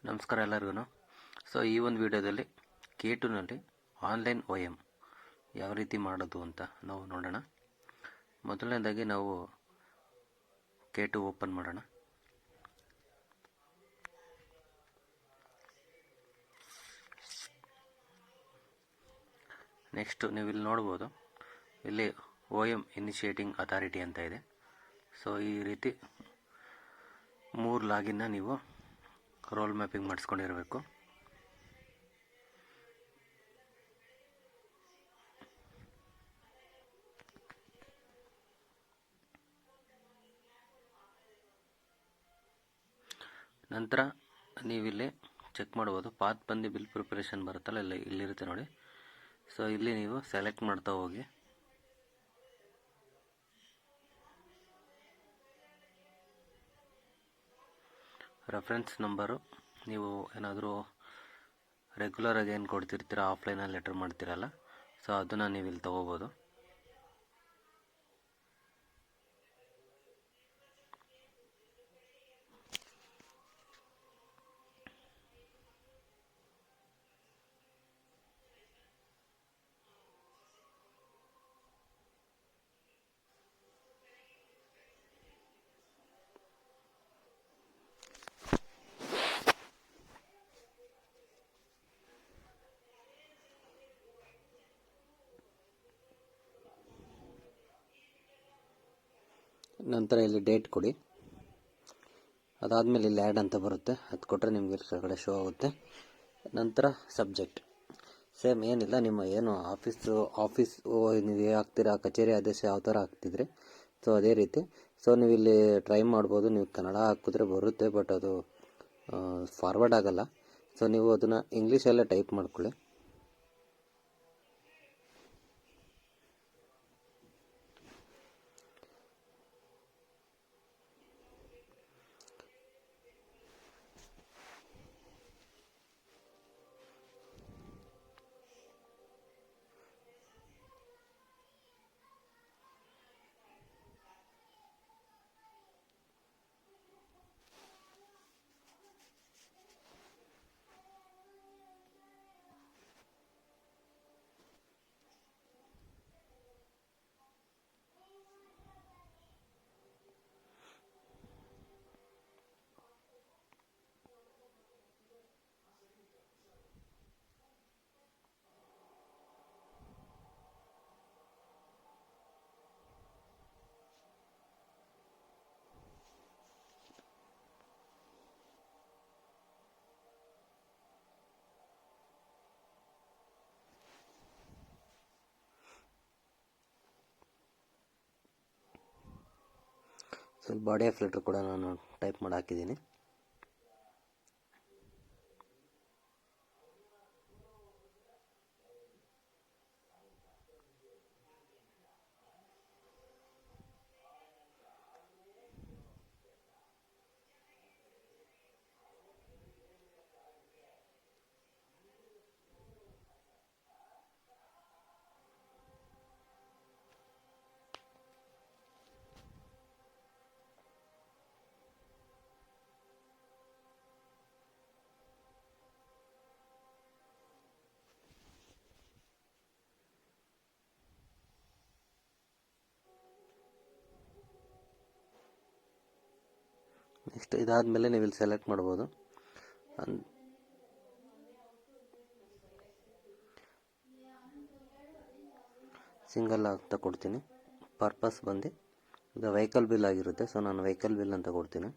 ನಮಸ್ಕಾರ ಎಲ್ಲರಿಗೂ. ಸೊ ಈ ಒಂದು ವಿಡಿಯೋದಲ್ಲಿ K2ನಲ್ಲಿ ಆನ್ಲೈನ್ OM ಯಾವ ರೀತಿ ಮಾಡೋದು ಅಂತ ನಾವು ನೋಡೋಣ. ಮೊದಲನೇದಾಗಿ ನಾವು K2 ಓಪನ್ ಮಾಡೋಣ. ನೆಕ್ಸ್ಟ್ ನೀವು ಇಲ್ಲಿ ನೋಡ್ಬೋದು, ಇಲ್ಲಿ OM ಇನಿಷಿಯೇಟಿಂಗ್ ಅಥಾರಿಟಿ ಅಂತ ಇದೆ. ಸೊ ಈ ರೀತಿ 3 ಲಾಗಿನ್ನ ನೀವು ರೋಲ್ ಮ್ಯಾಪಿಂಗ್ ಮಾಡಿಸ್ಕೊಂಡಿರಬೇಕು. ನಂತರ ನೀವಿಲ್ಲಿ ಚೆಕ್ ಮಾಡ್ಬೋದು, ಪಾತ್ ಬಂದು ಬಿಲ್ ಪ್ರಿಪರೇಷನ್ ಬರುತ್ತಲ್ಲ, ಇಲ್ಲಿರುತ್ತೆ ನೋಡಿ. ಸೊ ಇಲ್ಲಿ ನೀವು ಸೆಲೆಕ್ಟ್ ಮಾಡ್ತಾ ಹೋಗಿ ರೆಫರೆನ್ಸ್ ನಂಬರು, ನೀವು ಏನಾದರೂ ರೆಗ್ಯುಲರಾಗಿ ಏನು ಕೊಡ್ತಿರ್ತೀರ, ಆಫ್ಲೈನಲ್ಲಿ ಲೆಟರ್ ಮಾಡ್ತೀರಲ್ಲ, ಸೊ ಅದನ್ನು ನೀವು ಇಲ್ಲಿ ತೊಗೋಬೋದು. ನಂತರ ಇಲ್ಲಿ ಡೇಟ್ ಕೊಡಿ. ಅದಾದಮೇಲೆ ಇಲ್ಲಿ ಆ್ಯಡ್ ಅಂತ ಬರುತ್ತೆ, ಅದು ಕೊಟ್ಟರೆ ನಿಮಗೆ ಕೆಳಗಡೆ ಶೋ ಆಗುತ್ತೆ. ನಂತರ ಸಬ್ಜೆಕ್ಟ್ ಸೇಮ್ ಏನಿಲ್ಲ, ನಿಮ್ಮ ಏನು ಆಫೀಸ್ ನೀವು ಹಾಕ್ತೀರಾ, ಕಚೇರಿ ಆದೇಶ ಯಾವ ಥರ ಹಾಕ್ತಿದ್ರಿ, ಸೊ ಅದೇ ರೀತಿ. ಸೊ ನೀವು ಇಲ್ಲಿ ಟ್ರೈ ಮಾಡ್ಬೋದು, ನೀವು ಕನ್ನಡ ಹಾಕಿದ್ರೆ ಬರುತ್ತೆ, ಬಟ್ ಅದು ಫಾರ್ವರ್ಡ್ ಆಗೋಲ್ಲ. ಸೊ ನೀವು ಅದನ್ನು ಇಂಗ್ಲೀಷಲ್ಲೇ ಟೈಪ್ ಮಾಡ್ಕೊಳ್ಳಿ. ಸೊ ಬಾಡಿ ಆಫ್ ಲೆಟರ್ ಕೂಡ ನಾನು ಟೈಪ್ ಮಾಡಿ ಹಾಕಿದ್ದೀನಿ. ನೆಕ್ಸ್ಟ್ ಇದಾದಮೇಲೆ ನೀವು ಇಲ್ಲಿ ಸೆಲೆಕ್ಟ್ ಮಾಡ್ಬೋದು. ಸಿಂಗಲ್ ಅಂತ ಕೊಡ್ತೀನಿ. ಪರ್ಪಸ್ ಬಂದು ಇದು ವೆಹಿಕಲ್ ಬಿಲ್ ಆಗಿರುತ್ತೆ, ಸೊ ನಾನು ವೆಹಿಕಲ್ ಬಿಲ್ ಅಂತ ಕೊಡ್ತೀನಿ.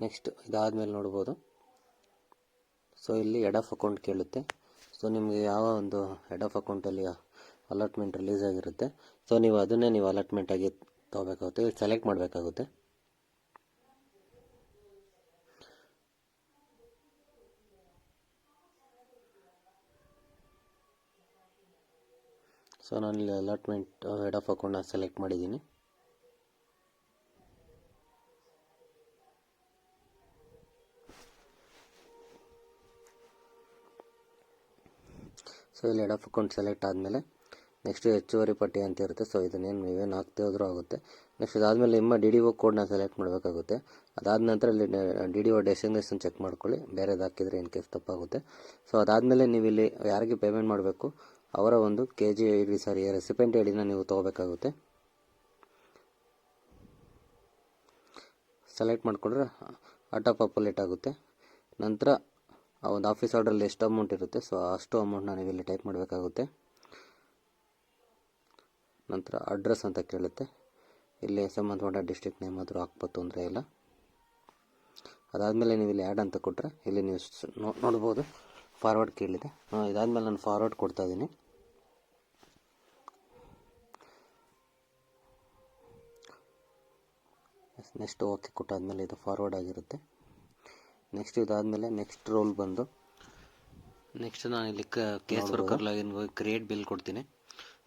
ನೆಕ್ಸ್ಟ್ ಇದಾದಮೇಲೆ ನೋಡ್ಬೋದು, ಸೊ ಇಲ್ಲಿ ಹೆಡ್ ಆಫ್ ಅಕೌಂಟ್ ಕೇಳುತ್ತೆ. ಸೊ ನಿಮಗೆ ಯಾವ ಒಂದು ಹೆಡ್ ಆಫ್ ಅಕೌಂಟಲ್ಲಿ ಅಲಾಟ್ಮೆಂಟ್ ರಿಲೀಸ್ ಆಗಿರುತ್ತೆ, ಸೊ ನೀವು ಅದನ್ನೇ ನೀವು ಅಲಾಟ್ಮೆಂಟ್ ಆಗಿ ತೊಗೋಬೇಕಾಗುತ್ತೆ, ಸೆಲೆಕ್ಟ್ ಮಾಡಬೇಕಾಗುತ್ತೆ. ಸೊ ನಾನು ಇಲ್ಲಿ ಅಲಾಟ್ಮೆಂಟ್ ಹೆಡ್ ಆಫ್ ಅಕೌಂಟ್ನ ಸೆಲೆಕ್ಟ್ ಮಾಡಿದ್ದೀನಿ. ಸೊ ಇಲ್ಲಿ ಹೆಡ್ ಆಫ್ ಅಕೌಂಟ್ ಸೆಲೆಕ್ಟ್ ಆದಮೇಲೆ ನೆಕ್ಸ್ಟ್ ಹೆಚ್ಚುವರಿ ಪಟ್ಟಿ ಅಂತ ಇರುತ್ತೆ. ಸೊ ಇದನ್ನೇನು ನೀವೇನು ಹಾಕ್ತಾ ಹೋದ್ರೂ ಆಗುತ್ತೆ. ನೆಕ್ಸ್ಟ್ ಅದಾದಮೇಲೆ ನಿಮ್ಮ DDO ಕೋಡ್ನ ಸೆಲೆಕ್ಟ್ ಮಾಡಬೇಕಾಗುತ್ತೆ. ಅದಾದ ನಂತರ ಇಲ್ಲಿ DDO ಡೆಸ್ಟಿನೇಷನ್ ಚೆಕ್ ಮಾಡ್ಕೊಳ್ಳಿ, ಬೇರೆದು ಹಾಕಿದರೆ ಇನ್ ಕೇಸ್ ತಪ್ಪಾಗುತ್ತೆ. ಸೊ ಅದಾದಮೇಲೆ ನೀವು ಇಲ್ಲಿ ಯಾರಿಗೆ ಪೇಮೆಂಟ್ ಮಾಡಬೇಕು ಅವರ ಒಂದು ರೆಸಿಪೆಂಟ್ ಐ ಡಿನ ನೀವು ತೊಗೋಬೇಕಾಗುತ್ತೆ. ಸೆಲೆಕ್ಟ್ ಮಾಡಿಕೊಂಡ್ರೆ ಆಟೋ ಪಾಪ್ಯುಲೇಟ್ ಆಗುತ್ತೆ. ನಂತರ ಆ ಒಂದು ಆಫೀಸ್ ಆರ್ಡ್ರಲ್ಲಿ ಎಷ್ಟು ಅಮೌಂಟ್ ಇರುತ್ತೆ ಸೊ ಅಷ್ಟು ಅಮೌಂಟ್ನ ನೀವು ಇಲ್ಲಿ ಟೈಪ್ ಮಾಡಬೇಕಾಗುತ್ತೆ. ನಂತರ ಅಡ್ರೆಸ್ ಅಂತ ಕೇಳುತ್ತೆ, ಇಲ್ಲಿ ಸಂಬಂಧಪಟ್ಟ ಡಿಸ್ಟ್ರಿಕ್ಟ್ ನೇಮ್ ಆದರೂ ಹಾಕ್ಬೋದು, ತೊಂದರೆ ಇಲ್ಲ. ಅದಾದಮೇಲೆ ನೀವು ಇಲ್ಲಿ ಆ್ಯಡ್ ಅಂತ ಕೊಟ್ಟರೆ ಇಲ್ಲಿ ನೀವು ನೋಡ್ಬೋದು ಫಾರ್ವರ್ಡ್ ಕೇಳಿದೆ. ಇದಾದಮೇಲೆ ನಾನು ಫಾರ್ವರ್ಡ್ ಕೊಡ್ತಾ ಇದ್ದೀನಿ. ನೆಕ್ಸ್ಟ್ ಓಕೆ ಕೊಟ್ಟಾದಮೇಲೆ ಇದು ಫಾರ್ವರ್ಡ್ ಆಗಿರುತ್ತೆ. ನೆಕ್ಸ್ಟ್ ಇದಾದಮೇಲೆ ನೆಕ್ಸ್ಟ್ ರೋಲ್ ಬಂದು ನೆಕ್ಸ್ಟ್ ನಾನು ಇಲ್ಲಿ ಕೇಸ್ ವರ್ಕರ್ ಲಾಗಿನ್ ಹೋಗಿ ಕ್ರಿಯೇಟ್ ಬಿಲ್ ಕೊಡ್ತೀನಿ.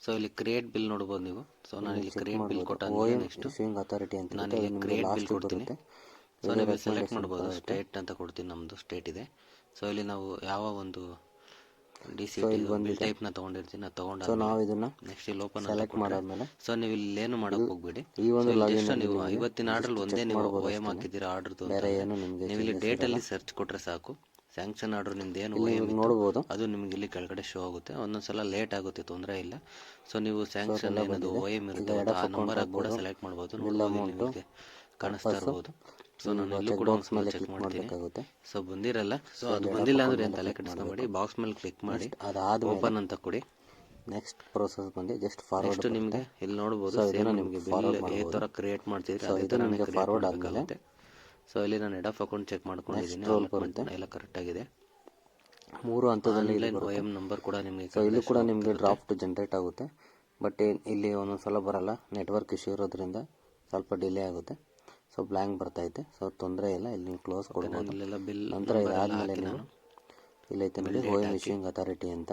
ಸೊ ಇಲ್ಲಿ ಕ್ರಿಯೇಟ್ ಬಿಲ್ ನೋಡ್ಬೋದು ನೀವು. ಸೊ ನಾನು ಇಲ್ಲಿ ಕ್ರಿಯೇಟ್ ಬಿಲ್ ಕೊಟ್ಟಾದ್ಮೇಲೆ ನೆಕ್ಸ್ಟ್ ಅಥಾರಿಟಿ ಅಂತ ನಾನು ಇಲ್ಲಿ ಕ್ರಿಯೇಟ್ ಬಿಲ್ ಕೊಡ್ತೀನಿ. ಸೊ ನೀವು ಸೆಲೆಕ್ಟ್ ಮಾಡ್ಬೋದು, ಸ್ಟೇಟ್ ಅಂತ ಕೊಡ್ತೀನಿ, ನಮ್ಮದು ಸ್ಟೇಟ್ ಇದೆ. ಸೊ ಇಲ್ಲಿ ನಾವು ಯಾವ ಒಂದು DCT ಬಿಲ್ ಟೈಪ್ನ ತೊಗೊಂಡಿರ್ತೀನಿ ಅದು ತೊಗೊಂಡು ಸೊ ನಾವು ಇದನ್ನು ನೆಕ್ಸ್ಟ್ ಇಲ್ಲಿ ಓಪನ್ ಸೆಲೆಕ್ಟ್ ಮಾಡಾದ್ಮೇಲೆ ಸೊ ನೀವು ಇಲ್ಲಿ ಏನು ಮಾಡೋಕೆ ಹೋಗ್ಬೇಡಿ. ಈ ಒಂದು ಲಾಗಿನ್ ನೀವು ಇವತ್ತಿನ ಆರ್ಡರ್ ಒಂದೇ ನೀವು OM ಹಾಕಿದ್ದೀರಾ ಆರ್ಡರ್ದು, ಬೇರೆ ಏನು ನಿಮಗೆ ನೀವು ಇಲ್ಲಿ ಡೇಟಲ್ಲಿ ಸರ್ಚ್ ಕೊಟ್ಟರೆ ಸಾಕು. ಸ್ಯಾಂಕ್ಷನ್ ಆರ್ಡರ್ ನಿಮ್ದು ಏನು OM ನೋಡ್ಬೋದು, ಅದು ನಿಮ್ಗೆ ಇಲ್ಲಿ ಕೆಳಗಡೆ ಶೋ ಆಗುತ್ತೆ. ಒಂದೊಂದ್ಸಲ ಲೇಟ್ ಆಗುತ್ತೆ, ತೊಂದರೆ ಇಲ್ಲ. ಸೊ ನೀವು ಸ್ಯಾಂಕ್ಷನ್ ಏನದು OM ಇರುತ್ತೆ ಆ ನಂಬರ್ ಕೂಡ ಸೆಲೆಕ್ಟ್ ಮಾಡ್ಬೋದು, ನಿಮಗೆ ಕಾಣಿಸ್ತಾ ಇರ್ಬೋದು. ಸೊ ನಾನು ಇಲ್ಲೂ ಕೂಡ ಒಂದು ಮೇಲೆ ಚೆಕ್ ಮಾಡ್ತೀನಿ. ಸೊ ಬಂದಿರಲ್ಲ, ಸೊ ಅದು ಬಂದಿಲ್ಲ ಅಂದ್ರೆ ಏನು ತಲೆ ಕೆಡಿಸ್ಕೊಂಬೇಡಿ, ಬಾಕ್ಸ್ ಮೇಲೆ ಕ್ಲಿಕ್ ಮಾಡಿ ಅದಾದ ಓಪನ್ ಅಂತ ಕೊಡಿ. ನೆಕ್ಸ್ಟ್ ಪ್ರೋಸೆಸ್ ಬಂದು ಜಸ್ಟ್ ಫಾರ್ವರ್ಡ್. ನೆಕ್ಸ್ಟ್ ನಿಮಗೆ ಇಲ್ಲಿ ನೋಡ್ಬೋದು ಸೇಮ್ ನಿಮಗೆ ಬಿಲ್ ಈ ಥರ ಕ್ರಿಯೇಟ್ ಮಾಡ್ತಿದ್ರೆ ಅದೇ ಥರ ನಿಮಗೆ ಫಾರ್ವರ್ಡ್ ಆಗುತ್ತೆ. ಸೊ ಇಲ್ಲಿ ನಾನು ಹೆಡ್ ಆಫ್ ಅಕೌಂಟ್ ಚೆಕ್ ಮಾಡ್ಕೊಂಡಿದ್ದೀನಿ, ಎಲ್ಲ ಕರೆಕ್ಟ್ ಆಗಿದೆ. 3 ಹಂತದಲ್ಲಿ OM ನಂಬರ್ ಕೂಡ ನಿಮಗೆ. ಸೊ ಇಲ್ಲಿ ಕೂಡ ನಿಮಗೆ ಡ್ರಾಫ್ಟ್ ಜನರೇಟ್ ಆಗುತ್ತೆ, ಬಟ್ ಇಲ್ಲಿ ಒಂದೊಂದ್ಸಲ ಬರಲ್ಲ, ನೆಟ್ವರ್ಕ್ ಇಶ್ಯೂ ಇರೋದ್ರಿಂದ ಸ್ವಲ್ಪ ಡಿಲೇ ಆಗುತ್ತೆ. ಸೊ ಬ್ಲ್ಯಾಂಕ್ ಬರ್ತೈತೆ, ಸೊ ತೊಂದರೆ ಇಲ್ಲ, ಇಲ್ಲಿ ನೀವು ಕ್ಲೋಸ್ ಕೊಡ್ಬೋದು. ನಂತರ ಇದಾದಮೇಲೆ ನೀವು ಇಲ್ಲೈತೆ ನೋಡಿ OM ಇಶ್ಯೂಯಿಂಗ್ ಅಥಾರಿಟಿ ಅಂತ,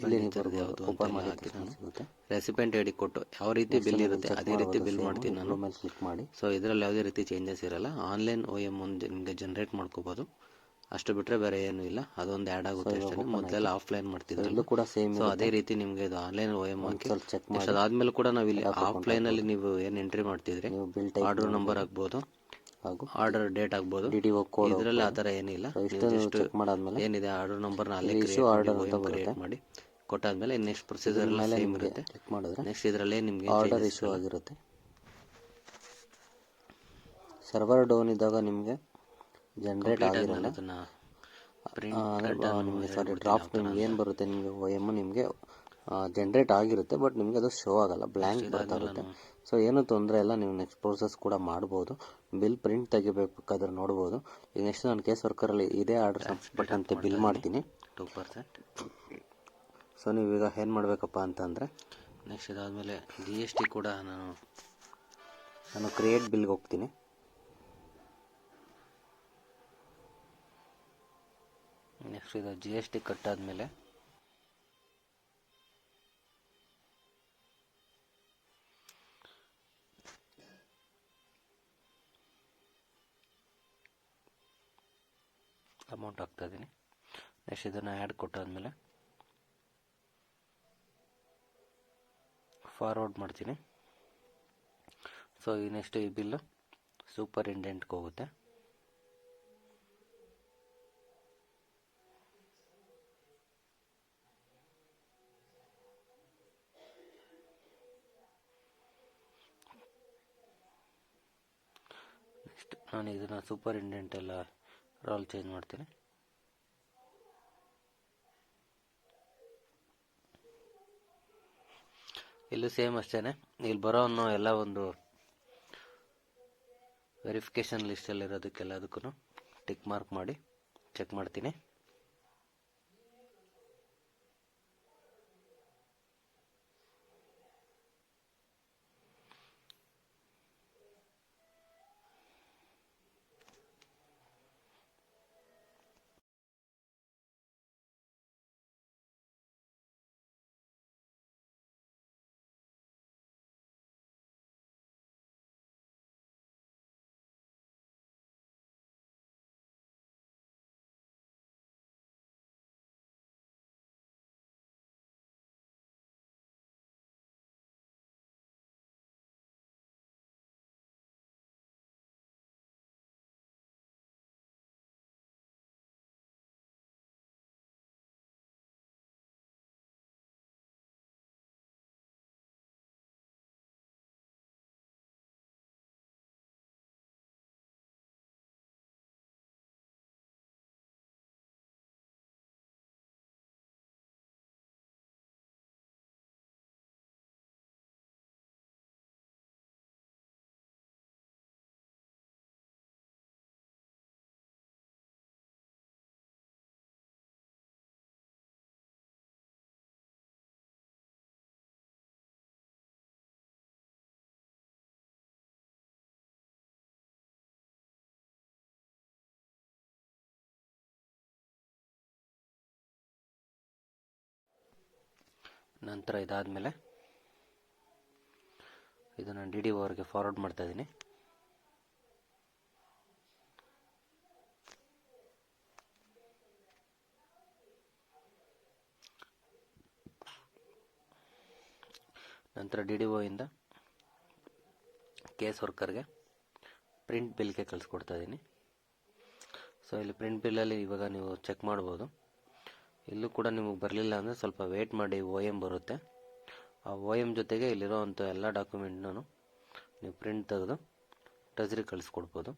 ಇಲ್ಲಿ ನೀವು ಬರ್ಬೋದು, ಓಪನ್ ಮಾಡಿ ಸಿಗುತ್ತೆ. ರೆಸಿಪೆಂಟ್ ಐಡಿ ಕೊಟ್ಟು ಯಾವ ರೀತಿ ಬಿಲ್ ಇರುತ್ತೆ ಅದೇ ರೀತಿ ಬಿಲ್ ಮಾಡ್ತೀನಿ ನಾನು. ಮೇಲೆ ಕ್ಲಿಕ್ ಮಾಡಿ. ಸೊ ಇದರಲ್ಲಿ ಯಾವುದೇ ರೀತಿ ಚೇಂಜಸ್ ಇರಲ್ಲ. ಆನ್ಲೈನ್ OM ಒಂದು ನಿಮಗೆ ಜನರೇಟ್ ಮಾಡ್ಕೋಬೋದು, ಅಷ್ಟು ಬಿಟ್ಟರೆ ಬೇರೆ ಏನೂ ಇಲ್ಲ. ಅದೊಂದು ಆ್ಯಡ್ ಆಗುತ್ತೆ ಅಷ್ಟೇ. ಮೊದಲೆಲ್ಲ ಆಫ್ಲೈನ್ ಮಾಡ್ತಿದ್ರು, ಇದು ಕೂಡ ಸೇಮ್. ಸೊ ಅದೇ ರೀತಿ ನಿಮಗೆ ಇದು ಆನ್ಲೈನ್ OM ಹಾಕಿ ಚೆಕ್ ಮಾಡಿ. ಅದಾದಮೇಲೆ ಕೂಡ ನಾವು ಇಲ್ಲಿ ಆಫ್ಲೈನಲ್ಲಿ ನೀವು ಏನು ಎಂಟ್ರಿ ಮಾಡ್ತಿದ್ರಿ ಆರ್ಡರ್ ನಂಬರ್ ಆಗ್ಬೋದು ಹಾಗೂ ಆರ್ಡರ್ ಡೇಟ್ ಆಗ್ಬೋದು, DDO ಕೋಡ್, ಇದರಲ್ಲಿ ಆ ಥರ ಏನಿಲ್ಲ. ಚೆಕ್ ಮಾಡಾದ್ಮೇಲೆ ಏನಿದೆ ಆರ್ಡರ್ ನಂಬರ್ನ ಅಲ್ಲೇ ಕ್ರಿಯೇಟ್ ಮಾಡಿ ಕೊಟ್ಟಾದ್ಮೇಲೆ ನೆಕ್ಸ್ಟ್ ಪ್ರೊಸೀಜರ್ ಎಲ್ಲ ಸೇಮ್ ಇರುತ್ತೆ. ಕ್ಲಿಕ್ ಮಾಡಿದ್ರೆ ನೆಕ್ಸ್ಟ್ ಇದರಲ್ಲೇ ನಿಮಗೆ ಆರ್ಡರ್ ಇಶ್ಯೂ ಆಗಿರುತ್ತೆ. ಸರ್ವರ್ ಡೌನ್ ಇದ್ದಾಗ ನಿಮಗೆ ಜನರೇಟ್ ಆಗಿರಲ್ಲ. ನಿಮಗೆ ಸಾರಿ ಡ್ರಾಫ್ಟ್ ನಿಮ್ಗೆ ಏನು ಬರುತ್ತೆ ನಿಮಗೆ OM ನಿಮಗೆ ಜನರೇಟ್ ಆಗಿರುತ್ತೆ, ಬಟ್ ನಿಮಗೆ ಅದು ಶೋ ಆಗಲ್ಲ, ಬ್ಲ್ಯಾಂಕ್ ಬರ್ತಾ ಇರುತ್ತೆ. ಸೊ ಏನೂ ತೊಂದರೆ ಇಲ್ಲ, ನೀವು ನೆಕ್ಸ್ಟ್ ಪ್ರೋಸೆಸ್ ಕೂಡ ಮಾಡ್ಬೋದು. ಬಿಲ್ ಪ್ರಿಂಟ್ ತೆಗಿಬೇಕಾದ್ರೆ ನೋಡ್ಬೋದು. ಈಗ ನೆಕ್ಸ್ಟ್ ನಾನು ಕೇಸ್ ವರ್ಕರಲ್ಲಿ ಇದೇ ಆರ್ಡರ್ ಸಂಬಂಧಪಟ್ಟಂತೆ ಬಿಲ್ ಮಾಡ್ತೀನಿ 2%. ಸೊ ನೀವೀಗ ಏನು ಮಾಡಬೇಕಪ್ಪ ಅಂತಂದರೆ ನೆಕ್ಸ್ಟ್ ಇದಾದಮೇಲೆ GST ಕೂಡ ನಾನು ಕ್ರಿಯೇಟ್ ಬಿಲ್ಗೆ ಹೋಗ್ತೀನಿ. ನೆಕ್ಸ್ಟ್ ಇದು GST ಕಟ್ಟಾದಮೇಲೆ ಅಮೌಂಟ್ ಹಾಕ್ತಾ ಇದ್ದೀನಿ. ನೆಕ್ಸ್ಟ್ ಇದನ್ನು ಆ್ಯಡ್ ಕೊಟ್ಟಾದಮೇಲೆ ಫಾರ್ವರ್ಡ್ ಮಾಡ್ತೀನಿ. ಸೊ ಈ ನೆಕ್ಸ್ಟ್ ಈ ಬಿಲ್ಲು ಸೂಪರಿಂಟೆಂಡೆಂಟ್ಗೆ ಹೋಗುತ್ತೆ. ನೆಕ್ಸ್ಟ್ ನಾನು ಇದನ್ನು ಸೂಪರಿಂಟೆಂಡೆಂಟ್ ಎಲ್ಲ ರೋಲ್ ಚೇಂಜ್ ಮಾಡ್ತೀನಿ. ಇಲ್ಲೂ ಸೇಮ್ ಅಷ್ಟೇ, ಇಲ್ಲಿ ಬರೋ ಎಲ್ಲ ಒಂದು ವೆರಿಫಿಕೇಷನ್ ಲಿಸ್ಟಲ್ಲಿರೋದಕ್ಕೆಲ್ಲದಕ್ಕೂ ಟಿಕ್ ಮಾರ್ಕ್ ಮಾಡಿ ಚೆಕ್ ಮಾಡ್ತೀನಿ. ನಂತರ ಇದಾದಮೇಲೆ ಇದನ್ನು ಡಿ ಡಿ ಓವರ್ಗೆ ಫಾರ್ವರ್ಡ್ ಮಾಡ್ತಾ ಇದ್ದೀನಿ. ನಂತರ ಡಿ ಡಿ ಒಯಿಂದ ಕೇಸ್ ವರ್ಕರ್ಗೆ ಪ್ರಿಂಟ್ ಬಿಲ್ಗೆ ಕಳಿಸ್ಕೊಡ್ತಾ ಇದ್ದೀನಿ. ಸೊ ಇಲ್ಲಿ ಪ್ರಿಂಟ್ ಬಿಲ್ಲಲ್ಲಿ ಇವಾಗ ನೀವು ಚೆಕ್ ಮಾಡ್ಬೋದು. ಇಲ್ಲೂ ಕೂಡ ನಿಮಗೆ ಬರಲಿಲ್ಲ ಅಂದರೆ ಸ್ವಲ್ಪ ವೇಟ್ ಮಾಡಿ, OM ಬರುತ್ತೆ. ಆ OM ಜೊತೆಗೆ ಇಲ್ಲಿರೋವಂಥ ಎಲ್ಲ ಡಾಕ್ಯುಮೆಂಟ್ನೂ ನೀವು ಪ್ರಿಂಟ್ ತೆಗೆದು ಟ್ರೆಜರಿಗೆ ಕಳಿಸ್ಕೊಡ್ಬೋದು.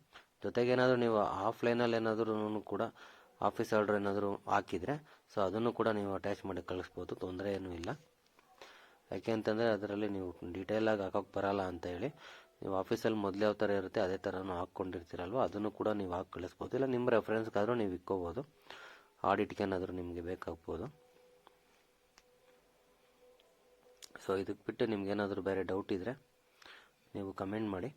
ಜೊತೆಗೆ ಏನಾದರೂ ನೀವು ಆಫ್ಲೈನಲ್ಲಿ ಏನಾದರೂ ಕೂಡ ಆಫೀಸ್ ಆರ್ಡ್ರ್ ಏನಾದರೂ ಹಾಕಿದರೆ ಸೊ ಅದನ್ನು ಕೂಡ ನೀವು ಅಟ್ಯಾಚ್ ಮಾಡಿ ಕಳಿಸ್ಬೋದು, ತೊಂದರೆ ಏನೂ ಇಲ್ಲ. ಯಾಕೆ ಅಂತಂದರೆ ಅದರಲ್ಲಿ ನೀವು ಡೀಟೇಲಾಗಿ ಹಾಕೋಕ್ಕೆ ಬರಲ್ಲ ಅಂತ ಹೇಳಿ ನೀವು ಆಫೀಸಲ್ಲಿ ಮೊದಲು ಯಾವ ಥರ ಇರುತ್ತೆ ಅದೇ ಥರನೂ ಹಾಕ್ಕೊಂಡಿರ್ತೀರಲ್ವ, ಅದನ್ನು ಕೂಡ ನೀವು ಹಾಕಿ ಕಳಿಸ್ಬೋದು. ಇಲ್ಲ ನಿಮ್ಮ ರೆಫರೆನ್ಸ್ಗಾದರೂ ನೀವು ಇಕ್ಕೋಬೋದು, ಆಡಿಟ್ಗೆ ಏನಾದರೂ ನಿಮಗೆ ಬೇಕಾಗ್ಬೋದು. ಸೊ ಇದಕ್ಕೆ ಬಿಟ್ಟು ನಿಮ್ಗೇನಾದರೂ ಬೇರೆ ಡೌಟ್ ಇದ್ದರೆ ನೀವು ಕಮೆಂಟ್ ಮಾಡಿ.